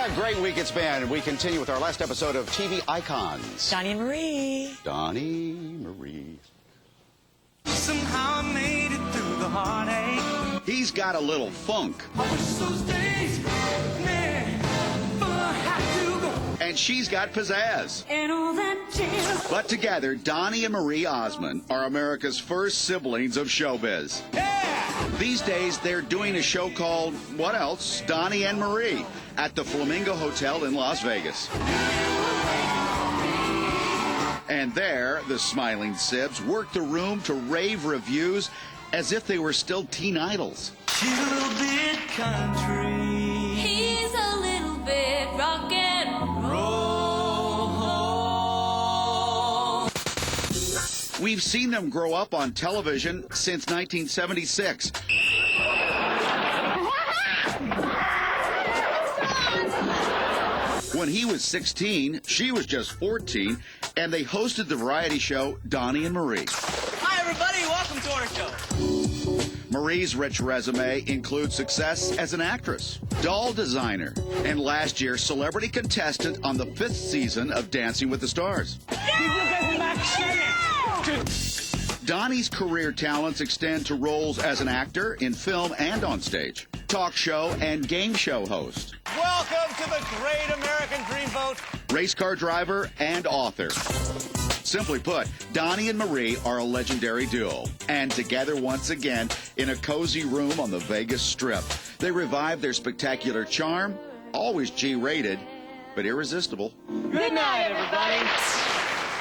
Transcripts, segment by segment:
What a great week it's been. We continue with our last episode of TV Icons. Donny and Marie. Donny, Marie. Somehow I made it through the heartache. He's got a little funk. I wish those days never had to go. And she's got pizzazz. And all that jazz. But together, Donny and Marie Osmond are America's first siblings of showbiz. Yeah! These days, they're doing a show called, what else? Donny and Marie at the Flamingo Hotel in Las Vegas. And there, the smiling Sibs worked the room to rave reviews as if they were still teen idols. She's a little bit country. He's a little bit rock and roll. We've seen them grow up on television since 1976. When he was 16, she was just 14, and they hosted the variety show Donny and Marie. Hi, everybody. Welcome to our show. Marie's rich resume includes success as an actress, doll designer, and last year, celebrity contestant on the 5th season of Dancing with the Stars. Donny's career talents extend to roles as an actor in film and on stage, talk show and game show host, Welcome to the great American dream boat. race car driver, and author. Simply put, Donny and Marie are a legendary duo, and together once again in a cozy room on the Vegas Strip. They revive their spectacular charm, always G-rated, but irresistible. Good night, everybody.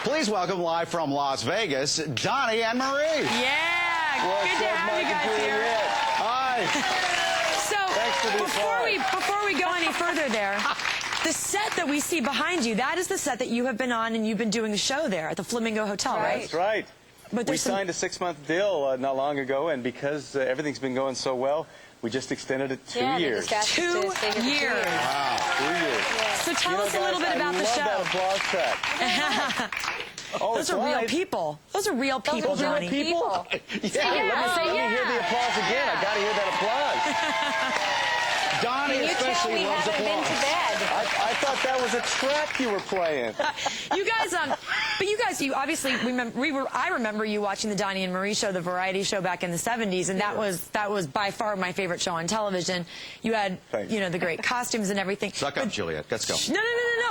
Please welcome live from Las Vegas, Donny and Marie. Yeah, good to have you guys here. Hi. So, before we go any further there, the set that we see behind you, that is the set that you have been on, and you've been doing the show there at the Flamingo Hotel, right? That's right. But We signed a 6-month deal not long ago, and because everything's been going so well, we just extended it 2 years. 2 years. Wow. 2 years. So tell us a little bit about the show. I love that applause track. Those are real people. Those are real people, Those are Donny. real people? Yeah. Let me hear the applause again. I got to hear that applause. Donny especially loves applause. I thought that was a track you were playing. You guys, you obviously remember. I remember you watching the Donny and Marie show, the variety show back in the '70s, and that was by far my favorite show on television. You had, the great costumes and everything. Suck up, Juliet. Let's go. No.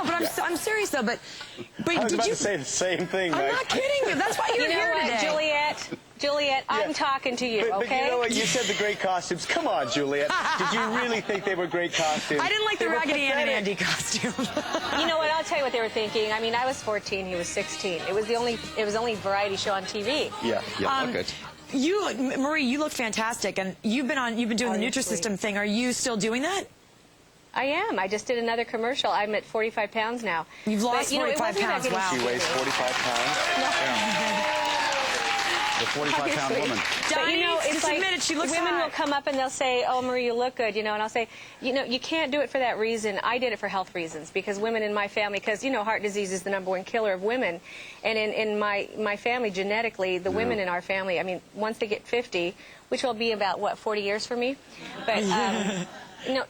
But I'm serious though. But I was did about you to say the same thing, I'm Mike. not kidding you. That's why you're here today. Juliet, I'm talking to you, But okay? you know what? You said the great costumes. Come on, Juliet. Did you really think they were great costumes? I didn't like the Raggedy Ann and Andy costume. You know what? I'll tell you what they were thinking. I mean, I was 14, he was 16. It was the only variety show on TV. Yeah. Okay. Marie, you look fantastic, and you've been doing the Nutrisystem thing. Are you still doing that? I am. I just did another commercial. I'm at 45 pounds now. You've lost 45 pounds. Wow. She weighs 45 pounds. The 45-pound woman. But, it's like she looks women hot. will come up and they'll say, "Oh, Marie, you look good," and I'll say, you can't do it for that reason. I did it for health reasons, because women in my family, because heart disease is the #1 killer of women, and in my family, genetically, the women in our family, I mean, once they get 50, which will be about 40 years for me, but.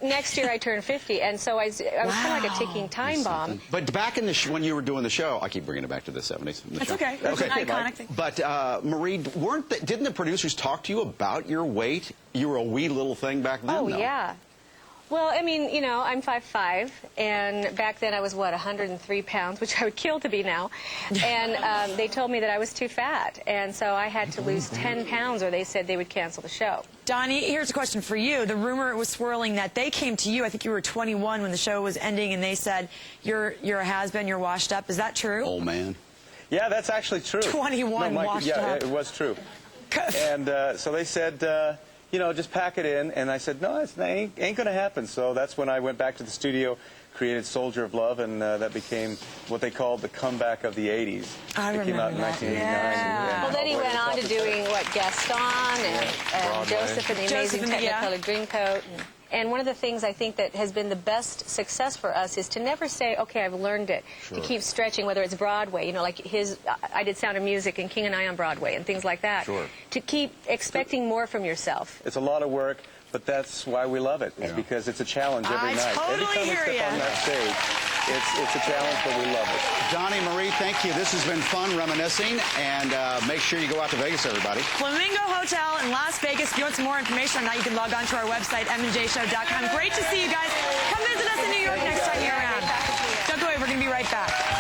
Next year I turn 50, and so I was kind of like a ticking time bomb. But back in when you were doing the show, I keep bringing it back to the 70s. That's okay. That's an iconic thing. But Marie, didn't the producers talk to you about your weight? You were a wee little thing back then. Oh though. yeah. Well, I mean, I'm 5'5", and back then I was, 103 pounds, which I would kill to be now. And they told me that I was too fat, and so I had to lose 10 pounds, or they said they would cancel the show. Donny, here's a question for you. The rumor was swirling that they came to you, I think you were 21 when the show was ending, and they said, you're a has-been, you're washed up. Is that true? Old man. Yeah, that's actually true. 21 Mike, washed up. Yeah, it was true. And so they said, just pack it in. And I said, no, it ain't going to happen. So that's when I went back to the studio, created Soldier of Love, and that became what they called the comeback of the 80s. I It came out in 1989. Yeah. Well, then he went on to doing, Gaston and Joseph and the Amazing Technicolor Dreamcoat. And one of the things I think that has been the best success for us is to never say, okay, I've learned it. Sure. To keep stretching, whether it's Broadway, you know, like I did Sound of Music and King and I on Broadway and things like that. Sure. To keep expecting more from yourself. It's a lot of work, but that's why we love it. It's because it's a challenge every night. Totally every time we hear step on that stage, it's a challenge, but we love it. Donny, Marie, thank you. This has been fun reminiscing, and make sure you go out to Vegas, everybody. Flamingo Hotel in Las Vegas. If you want some more information on that, you can log on to our website, mnjshow.com. Great to see you guys. Come visit us in New York next time you're around. Don't go away. We're going to be right back.